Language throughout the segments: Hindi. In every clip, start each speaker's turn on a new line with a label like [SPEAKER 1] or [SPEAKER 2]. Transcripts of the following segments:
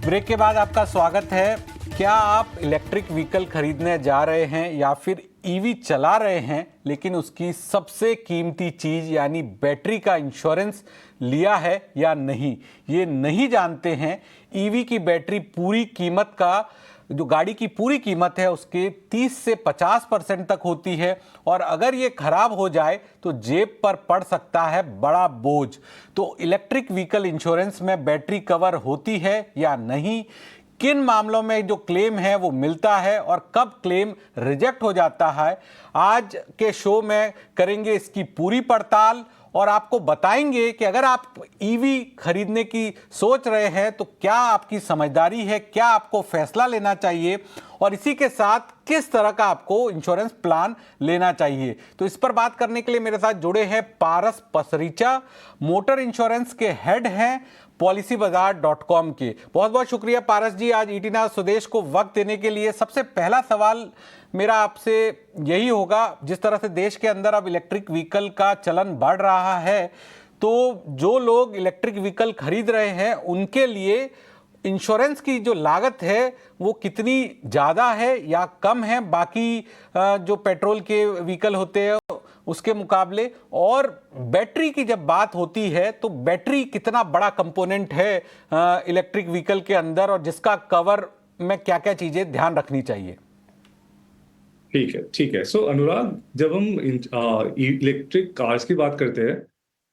[SPEAKER 1] ब्रेक के बाद आपका स्वागत है। क्या आप इलेक्ट्रिक व्हीकल खरीदने जा रहे हैं या फिर ईवी चला रहे हैं, लेकिन उसकी सबसे कीमती चीज यानी बैटरी का इंश्योरेंस लिया है या नहीं, ये नहीं जानते हैं। ईवी की बैटरी पूरी कीमत का, जो गाड़ी की पूरी कीमत है उसके 30 से 50% तक होती है, और अगर ये खराब हो जाए तो जेब पर पड़ सकता है बड़ा बोझ। तो इलेक्ट्रिक व्हीकल इंश्योरेंस में बैटरी कवर होती है या नहीं, किन मामलों में जो क्लेम है वो मिलता है और कब क्लेम रिजेक्ट हो जाता है, आज के शो में करेंगे इसकी पूरी पड़ताल और आपको बताएंगे कि अगर आप ईवी खरीदने की सोच रहे हैं तो क्या आपकी समझदारी है, क्या आपको फैसला लेना चाहिए और इसी के साथ किस तरह का आपको इंश्योरेंस प्लान लेना चाहिए। तो इस पर बात करने के लिए मेरे साथ जुड़े हैं पारस पसरीचा, मोटर इंश्योरेंस के हेड हैं policybazaar.com के। बहुत बहुत शुक्रिया पारस जी, आज ईटी नाउ स्वदेश को वक्त देने के लिए। सबसे पहला सवाल मेरा आपसे यही होगा, जिस तरह से देश के अंदर अब इलेक्ट्रिक व्हीकल का चलन बढ़ रहा है, तो जो लोग इलेक्ट्रिक व्हीकल खरीद रहे हैं उनके लिए इंश्योरेंस की जो लागत है वो कितनी ज़्यादा है या कम है बाकी जो पेट्रोल के व्हीकल होते हैं उसके मुकाबले, और बैटरी की जब बात होती है तो बैटरी कितना बड़ा कंपोनेंट है इलेक्ट्रिक व्हीकल के अंदर, और जिसका कवर में क्या क्या चीज़ें ध्यान रखनी चाहिए।
[SPEAKER 2] ठीक है। सो अनुराग, जब हम इलेक्ट्रिक कार्स की बात करते हैं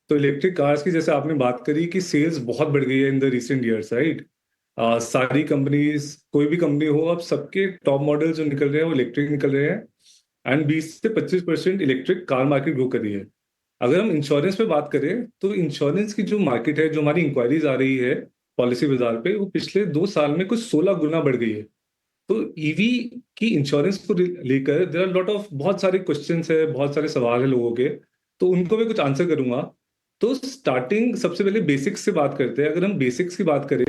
[SPEAKER 2] तो इलेक्ट्रिक कार्स की, जैसे आपने बात करी कि सेल्स बहुत बढ़ गई है in the recent years, right. सारी कंपनीज, कोई भी कंपनी हो, अब सबके टॉप मॉडल जो निकल रहे हैं वो इलेक्ट्रिक निकल रहे हैं, एंड 20 से 25% इलेक्ट्रिक कार मार्केट ग्रो कर रही है। अगर हम इंश्योरेंस पे बात करें तो इंश्योरेंस की जो मार्केट है, जो हमारी इंक्वायरीज आ रही है पॉलिसी बाजार पे, वो पिछले 2 साल में कुछ 16 गुना बढ़ गई है। तो ईवी की इंश्योरेंस को लेकर देयर आर लॉट ऑफ, बहुत सारे क्वेश्चंस है, बहुत सारे सवाल है लोगों के, तो उनको मैं कुछ आंसर करूंगा। तो स्टार्टिंग सबसे पहले बेसिक्स से बात करते हैं। अगर हम बेसिक्स की बात करें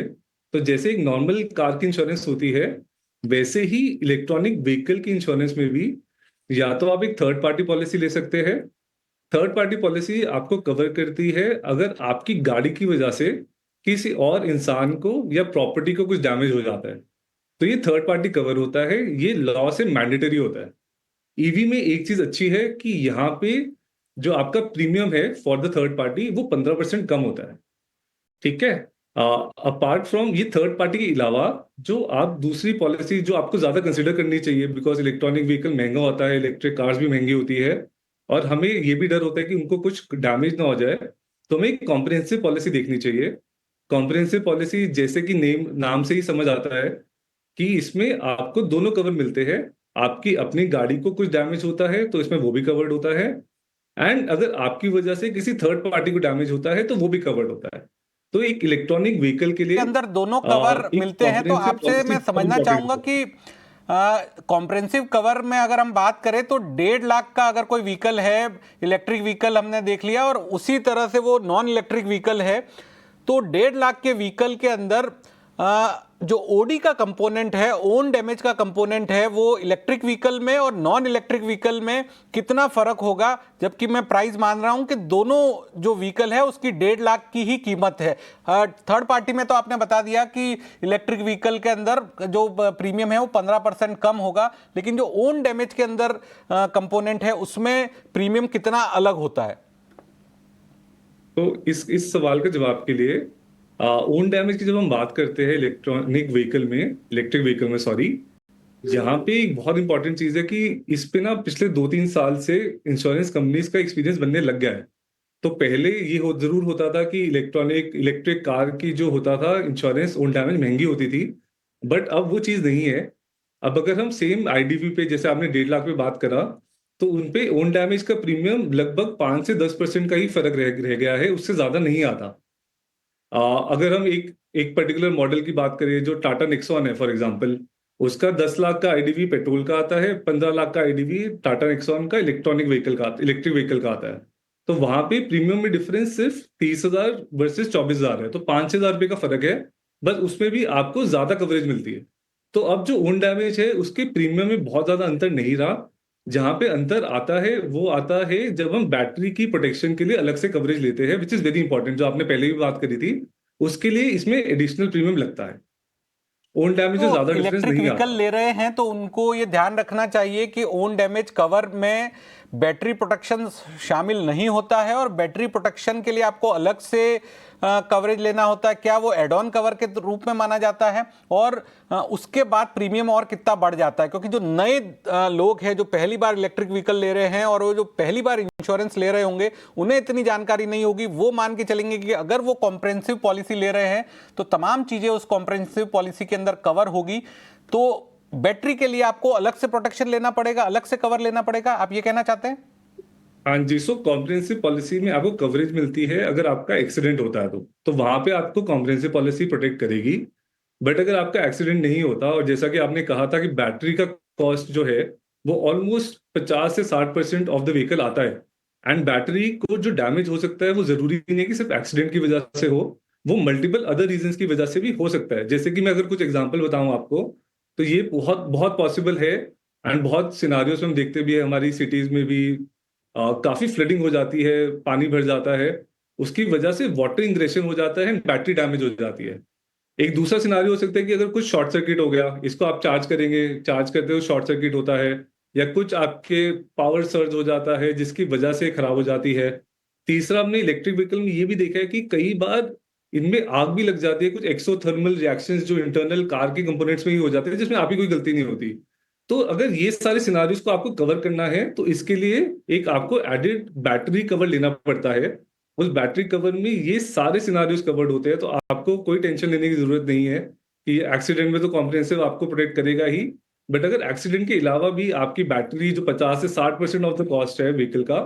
[SPEAKER 2] तो जैसे एक नॉर्मल कार की इंश्योरेंस होती है, वैसे ही इलेक्ट्रॉनिक व्हीकल की इंश्योरेंस में भी या तो आप एक थर्ड पार्टी पॉलिसी ले सकते हैं। थर्ड पार्टी पॉलिसी आपको कवर करती है अगर आपकी गाड़ी की वजह से किसी और इंसान को या प्रॉपर्टी को कुछ डैमेज हो जाता है, तो ये थर्ड पार्टी कवर होता है। ये लॉ से मैंडेटरी होता है। ईवी में एक चीज अच्छी है कि यहाँ पे जो आपका प्रीमियम है फॉर द थर्ड पार्टी वो 15% कम होता है। ठीक है। अपार्ट फ्रॉम ये थर्ड पार्टी के अलावा जो आप दूसरी पॉलिसी जो आपको ज्यादा कंसिडर करनी चाहिए, बिकॉज इलेक्ट्रॉनिक व्हीकल महंगा होता है, इलेक्ट्रिक कार्स भी महंगी होती है, और हमें ये भी डर होता है कि उनको कुछ डैमेज ना हो जाए, तो हमें एक कॉम्प्रिहेंसिव पॉलिसी देखनी चाहिए। कॉम्प्रिहेंसिव पॉलिसी, जैसे कि नाम से ही समझ आता है कि इसमें आपको दोनों कवर मिलते हैं। आपकी अपनी गाड़ी को कुछ डैमेज होता है तो इसमें वो भी कवर्ड होता है, एंड अगर आपकी वजह से किसी थर्ड पार्टी को डैमेज होता है तो वो भी कवर्ड होता है। तो एक इलेक्ट्रॉनिक व्हीकल के लिए
[SPEAKER 1] अंदर दोनों कवर
[SPEAKER 2] एक
[SPEAKER 1] मिलते हैं, तो
[SPEAKER 2] कॉम्प्रिहेंसिव
[SPEAKER 1] आपसे
[SPEAKER 2] पॉलिसी
[SPEAKER 1] मैं
[SPEAKER 2] बहुत
[SPEAKER 1] समझना
[SPEAKER 2] इंपॉर्टेंट
[SPEAKER 1] चाहूंगा
[SPEAKER 2] है।
[SPEAKER 1] कि कॉम्प्रिहेंसिव कवर में अगर हम बात करें तो 1.5 लाख का अगर कोई व्हीकल है, इलेक्ट्रिक व्हीकल हमने देख लिया, और उसी तरह से वो नॉन इलेक्ट्रिक व्हीकल है, तो 1.5 लाख के व्हीकल के अंदर जो ओडी का कंपोनेंट है, ओन डैमेज का कंपोनेंट है, वो इलेक्ट्रिक व्हीकल में और नॉन इलेक्ट्रिक व्हीकल में कितना फर्क होगा, जबकि मैं प्राइस मान रहा हूं कि दोनों जो व्हीकल है उसकी 1.5 लाख की ही कीमत है। थर्ड पार्टी में तो आपने बता दिया कि इलेक्ट्रिक व्हीकल के अंदर जो प्रीमियम है वो 15% कम होगा, लेकिन जो ओन डैमेज के अंदर कंपोनेंट है उसमें प्रीमियम कितना अलग होता है।
[SPEAKER 2] तो इस सवाल के जवाब के लिए ओन डैमेज की जब हम बात करते हैं इलेक्ट्रिक व्हीकल में सॉरी, यहाँ पे एक बहुत इंपॉर्टेंट चीज है कि इस पे ना पिछले 2-3 साल से इंश्योरेंस कंपनीज का एक्सपीरियंस बनने लग गया है। तो पहले ये जरूर होता था कि इलेक्ट्रिक कार की जो होता था इंश्योरेंस ओन डैमेज महंगी होती थी, बट अब वो चीज नहीं है। अब अगर हम सेम आईडीवी पे, जैसे आपने 1.5 लाख पे बात करा, तो उनपे ओन डैमेज का प्रीमियम लगभग 5 से 10% का ही फर्क रह गया है, उससे ज्यादा नहीं आता। अगर हम एक एक पर्टिकुलर मॉडल की बात करें, जो टाटा नेक्सॉन है फॉर एग्जांपल, उसका 10 लाख का आईडीवी पेट्रोल का आता है, 15 लाख का आईडीवी टाटा नेक्सॉन का इलेक्ट्रिक व्हीकल का आता है। तो वहां पे प्रीमियम में डिफरेंस सिर्फ 30,000 वर्सेस 24,000 है, तो 5,000 रुपये का फर्क है। बस उसमें भी आपको ज्यादा कवरेज मिलती है। तो अब जो ओन डैमेज है उसके प्रीमियम में बहुत ज्यादा अंतर नहीं रहा। जहां पे अंतर आता है वो आता है जब हम बैटरी की प्रोटेक्शन के लिए अलग से कवरेज लेते हैं, विच इज वेरी इंपॉर्टेंट, जो आपने पहले भी बात करी थी। उसके लिए इसमें एडिशनल प्रीमियम लगता है। ओन डैमेज में
[SPEAKER 1] तो
[SPEAKER 2] ज्यादा डिफरेंस
[SPEAKER 1] इलेक्ट्रिक
[SPEAKER 2] नहीं
[SPEAKER 1] व्हीकल
[SPEAKER 2] आता।
[SPEAKER 1] ले रहे हैं तो उनको ये ध्यान रखना चाहिए कि ओन डैमेज कवर में बैटरी प्रोटेक्शन शामिल नहीं होता है, और बैटरी प्रोटेक्शन के लिए आपको अलग से कवरेज लेना होता है। क्या वो एड ऑन कवर के रूप में माना जाता है, और उसके बाद प्रीमियम और कितना बढ़ जाता है? क्योंकि जो नए लोग हैं जो पहली बार इलेक्ट्रिक व्हीकल ले रहे हैं और वो जो पहली बार इंश्योरेंस ले रहे होंगे, उन्हें इतनी जानकारी नहीं होगी। वो मान के चलेंगे कि अगर वो कॉम्प्रिहेंसिव पॉलिसी ले रहे हैं तो तमाम चीजें उस कॉम्प्रिहेंसिव पॉलिसी के अंदर कवर होगी। तो बैटरी के लिए आपको अलग से प्रोटेक्शन लेना पड़ेगा, अलग से कवर लेना पड़ेगा, आप ये कहना चाहते हैं?
[SPEAKER 2] हाँ जी, सो कॉम्प्रिहेंसिव पॉलिसी में आपको कवरेज मिलती है अगर आपका एक्सीडेंट होता है तो वहां पे आपको कॉम्प्रिहेंसिव पॉलिसी प्रोटेक्ट करेगी। बट अगर आपका एक्सीडेंट नहीं होता, और जैसा कि आपने कहा था कि बैटरी का कॉस्ट जो है वो ऑलमोस्ट 50 से 60% ऑफ द व्हीकल आता है। एंड बैटरी को जो डैमेज हो सकता है वो जरूरी नहीं है कि सिर्फ एक्सीडेंट की वजह से हो, वो मल्टीपल अदर रीजंस की वजह से भी हो सकता है। जैसे कि मैं अगर कुछ एग्जांपल बताऊं आपको, तो ये बहुत बहुत पॉसिबल है। एंड बहुत सिनारियोस में हम देखते भी है, हमारी सिटीज में भी काफी फ्लडिंग हो जाती है, पानी भर जाता है, उसकी वजह से वाटर इंग्रेशन हो जाता है, बैटरी डैमेज हो जाती है। एक दूसरा सिनारियो हो सकता है कि अगर कुछ शॉर्ट सर्किट हो गया, इसको आप चार्ज करेंगे, चार्ज करते हो शॉर्ट सर्किट होता है, या कुछ आपके पावर सर्ज हो जाता है जिसकी वजह से खराब हो जाती है। तीसरा, हमने इलेक्ट्रिक व्हीकल में ये भी देखा है कि कई बार इनमें आग भी लग जाती है, कुछ एक्सोथर्मल रिएक्शंस जो इंटरनल कार के कंपोनेंट्स में ही हो जाते हैं, जिसमें आपकी कोई गलती नहीं होती। तो अगर ये सारे सिनारियोस को आपको कवर करना है तो इसके लिए एक आपको एडेड बैटरी कवर लेना पड़ता है। उस बैटरी कवर में ये सारे सिनारियोस कवर्ड होते हैं, तो आपको कोई टेंशन लेने की जरूरत नहीं है कि एक्सीडेंट में तो कॉम्प्रिहेंसिव आपको प्रोटेक्ट करेगा ही। बट अगर एक्सीडेंट के अलावा भी आपकी बैटरी जो 50 से 60% ऑफ द कॉस्ट है व्हीकल का,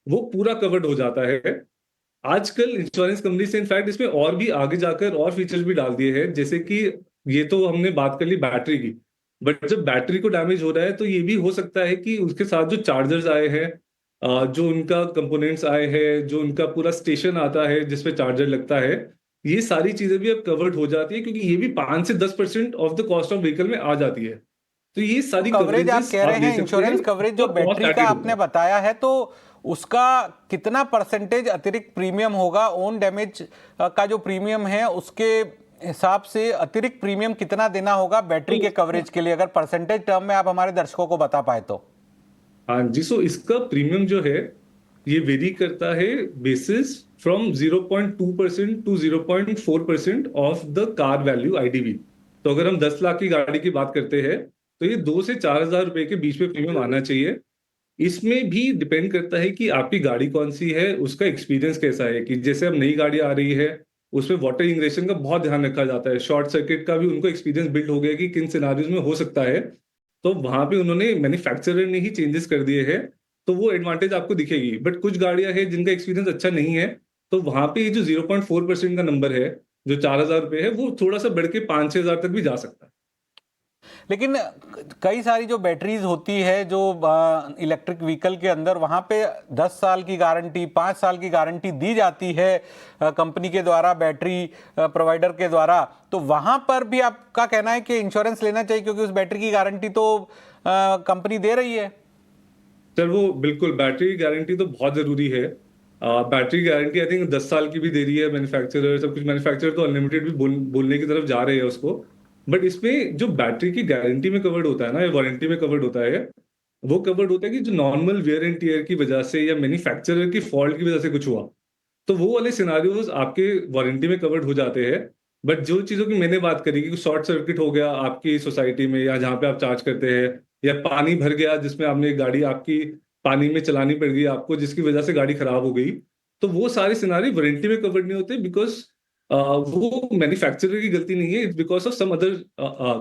[SPEAKER 2] वो पूरा कवर्ड हो जाता है। आजकल इंश्योरेंस कंपनी से इनफैक्ट इसमें और भी आगे जाकर और फीचर्स भी डाल दिए हैं, जैसे कि ये तो हमने बात कर ली बैटरी की, बट जब बैटरी को डैमेज हो रहा है तो ये भी हो सकता है कि उसके साथ जो चार्जर्स आए हैं, जो उनका कंपोनेंट्स आए हैं, जो उनका पूरा स्टेशन आता है जिसपे चार्जर लगता है, ये सारी चीजें भी अब कवर्ड हो जाती है, क्योंकि ये भी 5 से 10% of the cost of vehicle में आ जाती है। तो ये
[SPEAKER 1] तो
[SPEAKER 2] सारी
[SPEAKER 1] कवरेज आप
[SPEAKER 2] कवरेजेस
[SPEAKER 1] कह
[SPEAKER 2] आप
[SPEAKER 1] रहे
[SPEAKER 2] ले
[SPEAKER 1] हैं,
[SPEAKER 2] सकते हैं
[SPEAKER 1] इंश्योरेंस कवरेज जो
[SPEAKER 2] और कॉस्ट
[SPEAKER 1] बैटरी का
[SPEAKER 2] एडेड होगा।
[SPEAKER 1] आपने बताया है, तो उसका कितना परसेंटेज अतिरिक्त प्रीमियम होगा? ओन डैमेज का जो प्रीमियम है उसके हिसाब से अतिरिक्त प्रीमियम कितना देना होगा बैटरी के
[SPEAKER 2] तो
[SPEAKER 1] कवरेज के लिए, अगर परसेंटेज टर्म में आप हमारे दर्शकों को बता पाए तो?
[SPEAKER 2] हाँ जी, सो इसका प्रीमियम जो है ये वेरी करता है basis from 0.2% to 0.4% of the car value IDV. तो अगर हम 10 लाख की गाड़ी की बात करते हैं तो ये 2 से 4 हजार रुपए के बीच में प्रीमियम आना चाहिए। इसमें भी डिपेंड करता है कि आपकी गाड़ी कौन सी है, उसका एक्सपीरियंस कैसा है। कि जैसे अब नई गाड़ी आ रही है, उसमें वाटर इंग्रेशन का बहुत ध्यान रखा जाता है, शॉर्ट सर्किट का भी उनको एक्सपीरियंस बिल्ड हो गया कि किन सिनारियोज में हो सकता है। तो वहां पे उन्होंने मैन्युफैक्चरर ने ही चेंजेस कर दिए हैं, तो वो एडवांटेज आपको दिखेगी। बट कुछ गाड़ियां हैं जिनका एक्सपीरियंस अच्छा नहीं है, तो वहां पे ये जो 0.4% का नंबर है, जो 4 हजार रुपये है, वो थोड़ा सा बढ़ के 5-6 हजार तक भी जा सकता है।
[SPEAKER 1] लेकिन कई सारी जो बैटरीज होती है जो इलेक्ट्रिक व्हीकल के अंदर, वहां पे 10 साल की गारंटी, 5 साल की गारंटी दी जाती है कंपनी के द्वारा, बैटरी प्रोवाइडर के द्वारा। तो वहां पर भी आपका कहना है कि इंश्योरेंस लेना चाहिए, क्योंकि उस बैटरी की गारंटी तो कंपनी दे रही है?
[SPEAKER 2] सर वो बिल्कुल, बैटरी की गारंटी तो बहुत जरूरी है। बैटरी गारंटी आई थिंक 10 साल की भी दे रही है मैन्युफैक्चरर, सब कुछ। मैन्युफैक्चरर तो अनलिमिटेड भी बोलने की तरफ जा रहे हैं उसको। बट इसमें जो बैटरी की गारंटी में कवर्ड होता है ना, या वारंटी में कवर्ड होता है, वो कवर्ड होता है कि जो नॉर्मल वेयर एंड टीयर की वजह से या मैन्युफैक्चरर की फॉल्ट की वजह से कुछ हुआ, तो वो वाले सिनारियोज आपके वारंटी में कवर्ड हो जाते हैं। बट जो चीजों की मैंने बात करी कि शॉर्ट सर्किट हो गया आपकी सोसाइटी में या जहाँ पे आप चार्ज करते हैं, या पानी भर गया जिसमें आपने गाड़ी आपकी पानी में चलानी पड़ गई आपको, जिसकी वजह से गाड़ी खराब हो गई, तो वो सारे सिनारी वारंटी में कवर्ड नहीं होते, बिकॉज वो मैन्युफैक्चरर की गलती नहीं है, it's because of some other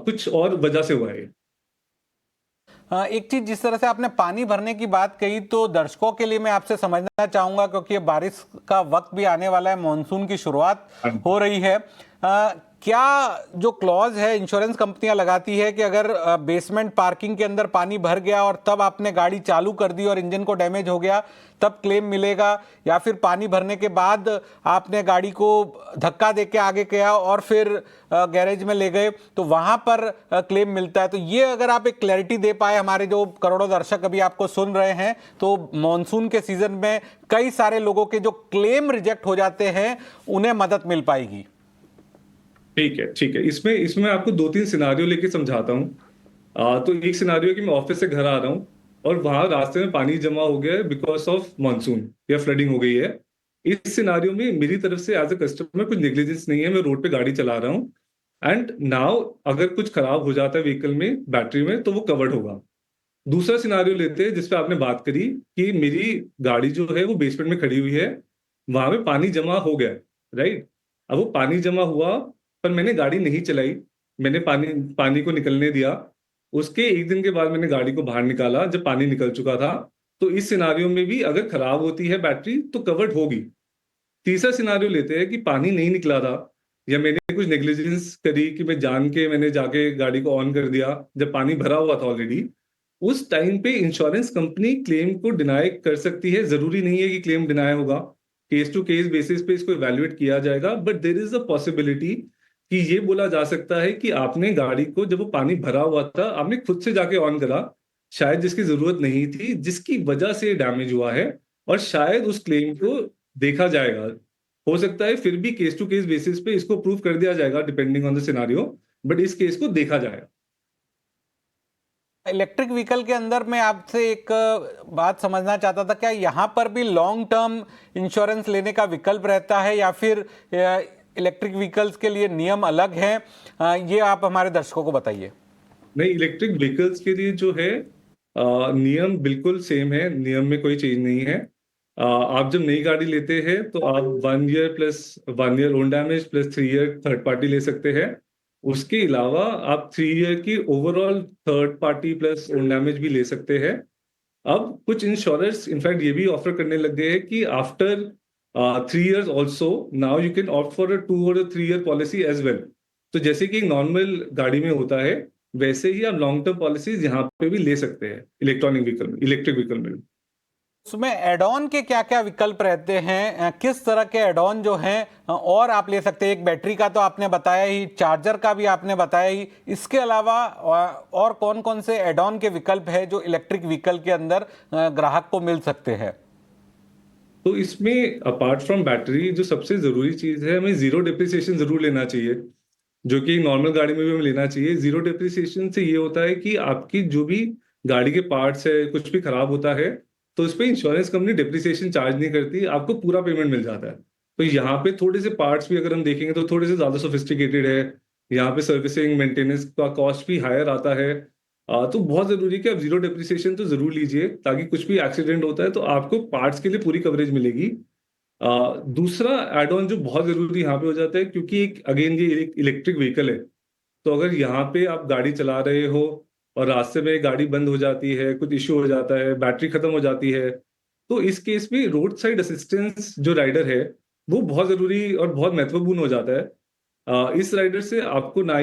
[SPEAKER 2] कुछ और वजह से हुआ है।
[SPEAKER 1] एक चीज, जिस तरह से आपने पानी भरने की बात कही, तो दर्शकों के लिए मैं आपसे समझना चाहूंगा, क्योंकि ये बारिश का वक्त भी आने वाला है, मॉनसून की शुरुआत हो रही है। क्या जो क्लॉज है इंश्योरेंस कंपनियां लगाती है कि अगर बेसमेंट पार्किंग के अंदर पानी भर गया और तब आपने गाड़ी चालू कर दी और इंजन को डैमेज हो गया, तब क्लेम मिलेगा? या फिर पानी भरने के बाद आपने गाड़ी को धक्का देके आगे किया और फिर गैरेज में ले गए, तो वहां पर क्लेम मिलता है? तो ये अगर आप एक क्लैरिटी दे पाए, हमारे जो करोड़ों दर्शक अभी आपको सुन रहे हैं, तो मॉनसून के सीजन में कई सारे लोगों के जो क्लेम रिजेक्ट हो जाते हैं, उन्हें मदद मिल पाएगी।
[SPEAKER 2] ठीक है, ठीक है। इसमें इसमें आपको दो तीन सिनारियो लेके समझाता हूँ। तो एक सिनारियो कि मैं ऑफिस से घर आ रहा हूँ और वहां रास्ते में पानी जमा हो गया है बिकॉज ऑफ मानसून या फ्लडिंग हो गई है। इस सिनारियो में मेरी तरफ से एज अ कस्टमर कुछ नेग्लिजेंस नहीं है, मैं रोड पे गाड़ी चला रहा हूँ। एंड नाउ अगर कुछ खराब हो जाता है व्हीकल में, बैटरी में, तो वो कवर्ड होगा। दूसरा सिनारियो लेते हैं जिसपे आपने बात करी कि मेरी गाड़ी जो है वो बेसमेंट में खड़ी हुई है, वहां पे पानी जमा हो गया, राइट। अब वो पानी जमा हुआ पर मैंने गाड़ी नहीं चलाई, मैंने पानी पानी को निकलने दिया। उसके एक दिन के बाद मैंने गाड़ी को बाहर निकाला जब पानी निकल चुका था। तो इस सिनारियो में भी अगर खराब होती है बैटरी तो कवर्ड होगी। तीसरा सिनारियो लेते हैं कि पानी नहीं निकला था या मैंने कुछ नेग्लिजेंस करी कि मैं जान के मैंने जाके गाड़ी को ऑन कर दिया जब पानी भरा हुआ था ऑलरेडी। उस टाइम पे इंश्योरेंस कंपनी क्लेम को डिनाई कर सकती है, जरूरी नहीं है कि क्लेम डिनाई होगा। केस टू केस बेसिस पे इसको इवैल्यूएट किया जाएगा, but there is a possibility कि ये बोला जा सकता है कि आपने गाड़ी को जब वो पानी भरा हुआ था आपने खुद से जाके ऑन करा, शायद जिसकी जरूरत नहीं थी, जिसकी वजह से डैमेज हुआ है। और शायद उस क्लेम को देखा जाएगा। हो सकता है फिर भी केस टू केस बेसिस पे इसको प्रूव कर दिया जाएगा depending on the scenario, but इस केस को देखा जाएगा।
[SPEAKER 1] इलेक्ट्रिक व्हीकल के अंदर मैं आपसे एक बात समझना चाहता था, क्या यहाँ पर भी लॉन्ग टर्म इंश्योरेंस लेने का विकल्प रहता है या फिर इलेक्ट्रिक व्हीकल्स के लिए नियम अलग हैं? ये आप हमारे दर्शकों को बताइए।
[SPEAKER 2] नहीं, इलेक्ट्रिक व्हीकल्स के लिए जो है नियम बिल्कुल सेम है, नियम में कोई चेंज नहीं है। आप जब नई गाड़ी लेते हैं तो आप 1 year plus 1 year own damage plus 3 year third party ले सकते हैं। उसके अलावा आप 3 ईयर की overall third party plus own damage भी ले सकते हैं। अब कुछ इंश्योरर्स इनफैक्ट ये भी ऑफर करने लग गए हैं कि after 3 years also now you can opt for a 2 और 3 ईयर पॉलिसी एज वेल। तो जैसे कि एक नॉर्मल गाड़ी में होता है, वैसे ही आप लॉन्ग टर्म पॉलिसीज यहाँ पे भी ले सकते हैं इलेक्ट्रॉनिक व्हीकल में, इलेक्ट्रिक व्हीकल में।
[SPEAKER 1] उसमें एड ऑन के क्या क्या विकल्प रहते हैं? किस तरह के एड ऑन जो हैं और आप ले सकते हैं? एक बैटरी का तो आपने बताया ही, चार्जर का भी आपने बताया ही, इसके अलावा और कौन कौन से एड ऑन के विकल्प है जो इलेक्ट्रिक व्हीकल के अंदर ग्राहक को मिल सकते हैं?
[SPEAKER 2] तो इसमें अपार्ट फ्रॉम बैटरी जो सबसे जरूरी चीज है, हमें जीरो डिप्रिसिएशन जरूर लेना चाहिए, जो कि नॉर्मल गाड़ी में भी हमें लेना चाहिए। जीरो डिप्रिसिएशन से ये होता है कि आपकी जो भी गाड़ी के पार्ट्स है कुछ भी खराब होता है तो उस पर इंश्योरेंस कंपनी डिप्रिसिएशन चार्ज नहीं करती, आपको पूरा पेमेंट मिल जाता है। तो यहाँ पे थोड़े से पार्ट्स भी अगर हम देखेंगे तो थोड़े से ज्यादा सोफिस्टिकेटेड है। यहाँ पे सर्विसिंग मेंटेनेंस का कॉस्ट भी हायर आता है। तो बहुत जरूरी है कि आप जीरो डिप्रिसिएशन तो जरूर लीजिए, ताकि कुछ भी एक्सीडेंट होता है तो आपको पार्ट्स के लिए पूरी कवरेज मिलेगी। दूसरा एड ऑन जो बहुत जरूरी यहाँ पे हो जाता है, क्योंकि एक अगेन ये इलेक्ट्रिक व्हीकल है, तो अगर यहाँ पे आप गाड़ी चला रहे हो और रास्ते में गाड़ी बंद हो जाती है, कुछ इश्यू हो जाता है, बैटरी खत्म हो जाती है, तो इस केस में रोड साइड असिस्टेंस जो राइडर है वो बहुत जरूरी और बहुत महत्वपूर्ण हो जाता है। इस राइडर से आपको ना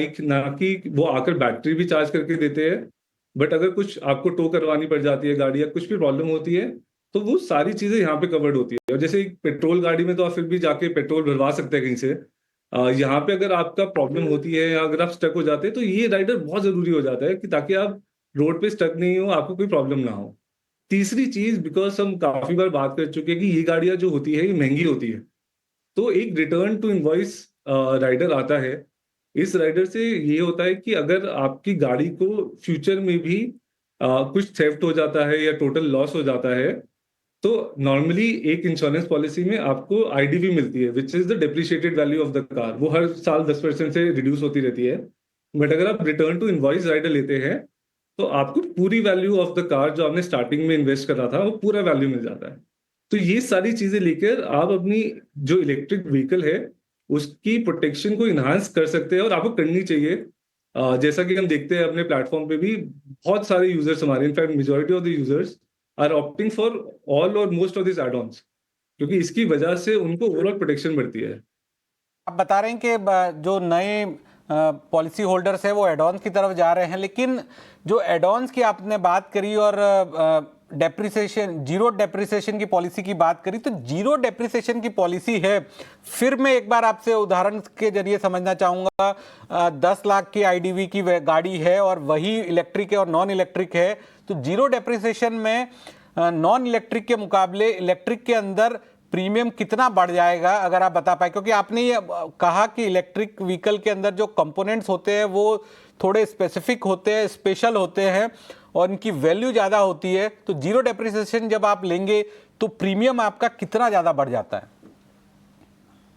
[SPEAKER 2] कि वो आकर बैटरी भी चार्ज करके देते हैं, बट अगर कुछ आपको टो करवानी पड़ जाती है गाड़ी या कुछ भी प्रॉब्लम होती है तो वो सारी चीजें यहाँ पे कवर्ड होती है। और जैसे एक पेट्रोल गाड़ी में तो आप फिर भी जाके पेट्रोल भरवा सकते हैं कहीं से, यहाँ पे अगर आपका प्रॉब्लम होती है या अगर आप स्टक हो जाते हैं तो ये राइडर बहुत जरूरी हो जाता है कि ताकि आप रोड पे स्टक नहीं हो, आपको कोई प्रॉब्लम ना हो। तीसरी चीज, बिकॉज हम काफी बार बात कर चुके हैं कि ये गाड़ियां जो होती है ये महंगी होती है, तो एक रिटर्न टू इनवॉइस राइडर आता है। इस राइडर से ये होता है कि अगर आपकी गाड़ी को फ्यूचर में भी कुछ थेफ्ट हो जाता है या टोटल लॉस हो जाता है, तो नॉर्मली एक इंश्योरेंस पॉलिसी में आपको आईडीवी मिलती है, which is the depreciated value of the car. वो हर साल 10% से रिड्यूस होती रहती है। बट अगर आप रिटर्न टू इनवॉइस राइडर लेते हैं तो आपको पूरी वैल्यू ऑफ द कार जो आपने स्टार्टिंग में इन्वेस्ट करा था वो पूरा वैल्यू मिल जाता है। तो ये सारी चीजें लेकर आप अपनी जो इलेक्ट्रिक व्हीकल है उसकी प्रोटेक्शन को इन्हांस कर सकते हैं, और आपको करनी चाहिए। जैसा कि हम देखते हैं अपने प्लेटफॉर्म पे भी बहुत सारे यूजर्स हमारे, in fact majority of the users are opting for all और मोस्ट ऑफ दिस एड-ऑन्स, क्योंकि इसकी वजह से उनको ओवरऑल प्रोटेक्शन बढ़ती है।
[SPEAKER 1] आप बता रहे हैं कि जो नए पॉलिसी होल्डर्स है वो एडॉन्स की तरफ जा रहे हैं, लेकिन जो एडॉन्स की आपने बात करी और डेप्रिसिएशन, जीरो डेप्रिसिएशन की पॉलिसी की बात करी, तो जीरो डेप्रिसिएशन की पॉलिसी है, फिर मैं एक बार आपसे उदाहरण के जरिए समझना चाहूँगा। 10 लाख की आईडीवी की गाड़ी है और वही इलेक्ट्रिक है और नॉन इलेक्ट्रिक है, तो जीरो डेप्रिसिएशन में नॉन इलेक्ट्रिक के मुकाबले इलेक्ट्रिक के अंदर प्रीमियम कितना बढ़ जाएगा, अगर आप बता पाए, क्योंकि आपने ये कहा कि इलेक्ट्रिक व्हीकल के अंदर जो कंपोनेंट्स होते हैं वो थोड़े स्पेसिफिक होते हैं, स्पेशल होते हैं और इनकी वैल्यू ज़्यादा होती है, तो जीरो डेप्रिसिएशन जब आप लेंगे तो प्रीमियम आपका कितना ज़्यादा बढ़ जाता है?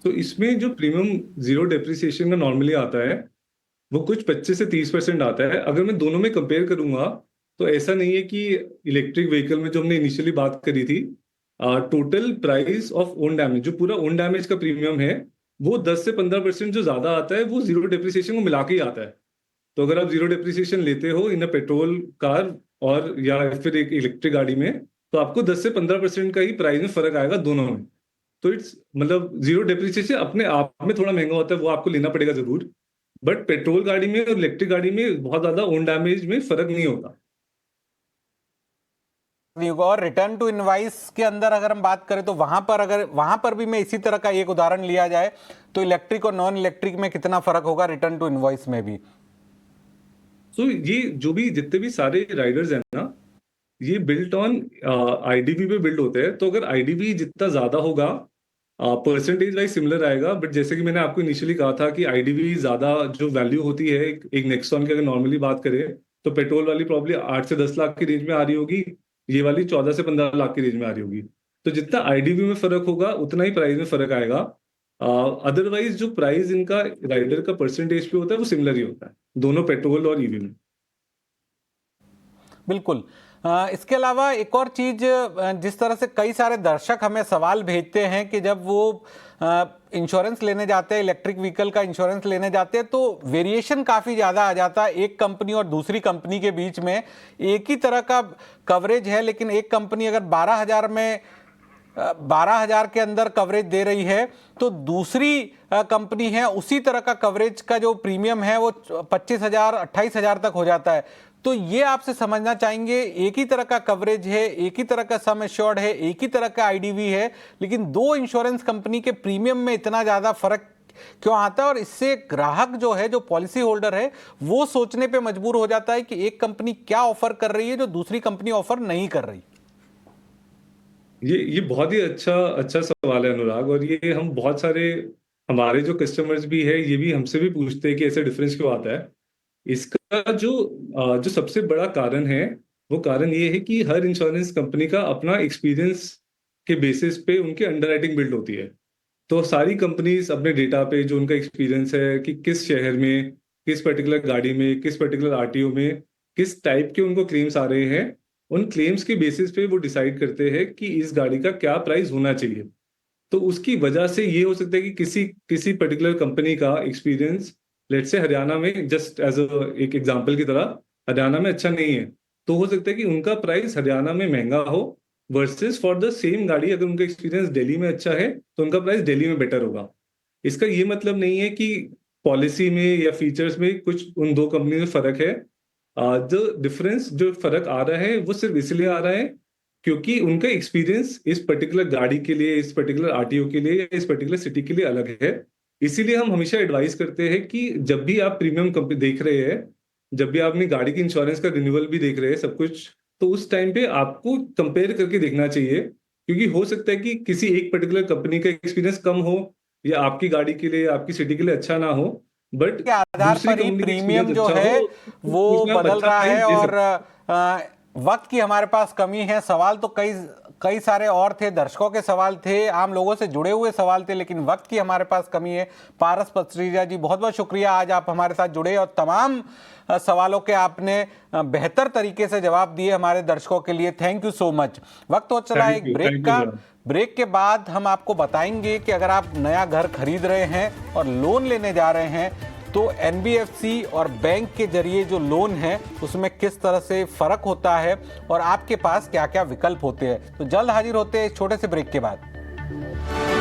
[SPEAKER 2] तो इसमें जो प्रीमियम जीरो डेप्रिसिएशन का नॉर्मली आता है वो कुछ 25 से 30% आता है। अगर मैं दोनों में कंपेयर करूंगा तो ऐसा नहीं है कि इलेक्ट्रिक व्हीकल में जो हमने इनिशियली बात करी थी, total price of own damage, जो पूरा ओन डैमेज का प्रीमियम है, वो 10 से 15% जो ज्यादा आता है वो जीरो डेप्रिसिएशन को मिला के ही आता है। तो अगर आप जीरो डेप्रिसिएशन लेते हो इन अ पेट्रोल कार और या फिर एक इलेक्ट्रिक गाड़ी में, तो आपको 10 से 15% का ही प्राइस में फर्क आएगा दोनों में। तो इट्स मतलब जीरो डेप्रिसिएशन अपने आप में थोड़ा महंगा होता है, वो आपको लेना पड़ेगा जरूर, बट पेट्रोल गाड़ी में और इलेक्ट्रिक गाड़ी में बहुत ज्यादा ओन डैमेज में फर्क नहीं होता।
[SPEAKER 1] और रिटर्न टू इनवॉइस के अंदर अगर हम बात करें तो वहां पर भी मैं इसी तरह का एक उदाहरण लिया जाए तो इलेक्ट्रिक और नॉन इलेक्ट्रिक में कितना फर्क होगा रिटर्न टू इनवॉइस में भी?
[SPEAKER 2] सो ये जो भी जितने भी सारे राइडर्स हैं ना, ये बिल्ट ऑन आईडीवी पे बिल्ड होते हैं। तो अगर आईडीवी जितना ज्यादा होगा परसेंटेज वाइज सिमिलर आएगा, बट जैसे कि मैंने आपको इनिशियली कहा था कि आईडीवी ज्यादा जो वैल्यू होती है एक नेक्सॉन की अगर नॉर्मली बात करें तो पेट्रोल वाली प्रॉब्ली 8 से 10 लाख की रेंज में आ रही होगी, ये वाली 14 से 15 लाख की रेंज में आ रही होगी। तो जितना आईडीवी में फर्क होगा उतना ही प्राइस में फर्क आएगा। अदरवाइज जो प्राइस इनका राइडर का परसेंटेज पे होता है वो सिमिलर ही होता है दोनों पेट्रोल और ईवी में।
[SPEAKER 1] बिल्कुल। इसके अलावा एक और चीज, जिस तरह से कई सारे दर्शक हमें सवाल भेजते हैं कि जब वो इंश्योरेंस लेने जाते हैं, इलेक्ट्रिक व्हीकल का इंश्योरेंस लेने जाते हैं, तो वेरिएशन काफ़ी ज़्यादा आ जाता है एक कंपनी और दूसरी कंपनी के बीच में। एक ही तरह का कवरेज है लेकिन एक कंपनी अगर 12,000 के अंदर कवरेज दे रही है तो दूसरी कंपनी है उसी तरह का कवरेज का जो प्रीमियम है वो 25,000 28,000 तक हो जाता है। तो ये आपसे समझना चाहेंगे, एक ही तरह का कवरेज है, एक ही तरह का सम एश्योर्ड है, एक ही तरह का आईडीवी है, लेकिन दो इंश्योरेंस कंपनी के प्रीमियम में इतना ज़्यादा फर्क क्यों आता है? और इससे ग्राहक जो है, जो पॉलिसी होल्डर है, वो सोचने पे मजबूर हो जाता है कि एक कंपनी क्या ऑफर कर रही है जो दूसरी कंपनी ऑफर नहीं कर रही।
[SPEAKER 2] ये बहुत ही अच्छा सवाल है अनुराग, और ये हम बहुत सारे हमारे जो कस्टमर्स भी है ये भी हमसे भी पूछते हैं कि ऐसा डिफरेंस क्यों आता है। इसका जो सबसे बड़ा कारण है वो कारण ये है कि हर इंश्योरेंस कंपनी का अपना एक्सपीरियंस के बेसिस पे उनकी अंडरराइटिंग बिल्ड होती है। तो सारी कंपनीज अपने डेटा पे जो उनका एक्सपीरियंस है कि किस शहर में, किस पर्टिकुलर गाड़ी में, किस पर्टिकुलर आरटीओ में किस टाइप के उनको क्लेम्स आ रहे हैं, उन क्लेम्स के बेसिस पे वो डिसाइड करते हैं कि इस गाड़ी का क्या प्राइस होना चाहिए। तो उसकी वजह से ये हो सकता है कि किसी किसी पर्टिकुलर कंपनी का एक्सपीरियंस लेट्स से हरियाणा में, जस्ट एज एक एग्जांपल की तरह, हरियाणा में अच्छा नहीं है, तो हो सकता है कि उनका प्राइस हरियाणा में महंगा हो वर्सेस फॉर द सेम गाड़ी अगर उनका एक्सपीरियंस दिल्ली में अच्छा है तो उनका प्राइस दिल्ली में बेटर होगा। इसका ये मतलब नहीं है कि पॉलिसी में या फीचर्स में कुछ उन दो कंपनी में फर्क है। जो डिफरेंस, जो फर्क आ रहा है वो सिर्फ इसलिए आ रहा है क्योंकि उनका एक्सपीरियंस इस पर्टिकुलर गाड़ी के लिए, इस पर्टिकुलर आरटीओ के लिए या इस पर्टिकुलर सिटी के लिए अलग है। इसीलिए हम हमेशा एडवाइस करते हैं कि जब भी आप प्रीमियम कंपनी देख रहे हैं, जब भी आप अपनी गाड़ी की इंश्योरेंस का रिन्यूअल भी देख रहे हैं सब कुछ, तो उस टाइम पे आपको कंपेयर करके देखना चाहिए, क्योंकि हो सकता है कि किसी एक पर्टिकुलर कंपनी का एक्सपीरियंस कम हो या आपकी गाड़ी के लिए, आपकी सिटी के लिए अच्छा ना हो, बट
[SPEAKER 1] के आधार
[SPEAKER 2] दूसरी
[SPEAKER 1] पर ही
[SPEAKER 2] कंपनी का
[SPEAKER 1] प्रीमियम
[SPEAKER 2] एक्सपीरियंस
[SPEAKER 1] जो
[SPEAKER 2] अच्छा
[SPEAKER 1] है
[SPEAKER 2] हो
[SPEAKER 1] वो
[SPEAKER 2] तो उसमें आप
[SPEAKER 1] बदल
[SPEAKER 2] अच्छा
[SPEAKER 1] रहा
[SPEAKER 2] प्राइस
[SPEAKER 1] है।
[SPEAKER 2] दे
[SPEAKER 1] और
[SPEAKER 2] सकते
[SPEAKER 1] वक्त की हमारे पास कमी है। सवाल तो कई सारे और थे, दर्शकों के सवाल थे, आम लोगों से जुड़े हुए सवाल थे, लेकिन वक्त की हमारे पास कमी है। पारस पत्रीजा जी, बहुत बहुत शुक्रिया, आज आप हमारे साथ जुड़े और तमाम सवालों के आपने बेहतर तरीके से जवाब दिए हमारे दर्शकों के लिए। Thank you so much. वक्त हो चला है एक ब्रेक का। ब्रेक के बाद हम आपको बताएंगे कि अगर आप नया घर खरीद रहे हैं और लोन लेने जा रहे हैं तो एनबीएफसी और बैंक के जरिए जो लोन है उसमें किस तरह से फर्क होता है और आपके पास क्या क्या विकल्प होते हैं। तो जल्द हाजिर होते हैं इस छोटे से ब्रेक के बाद।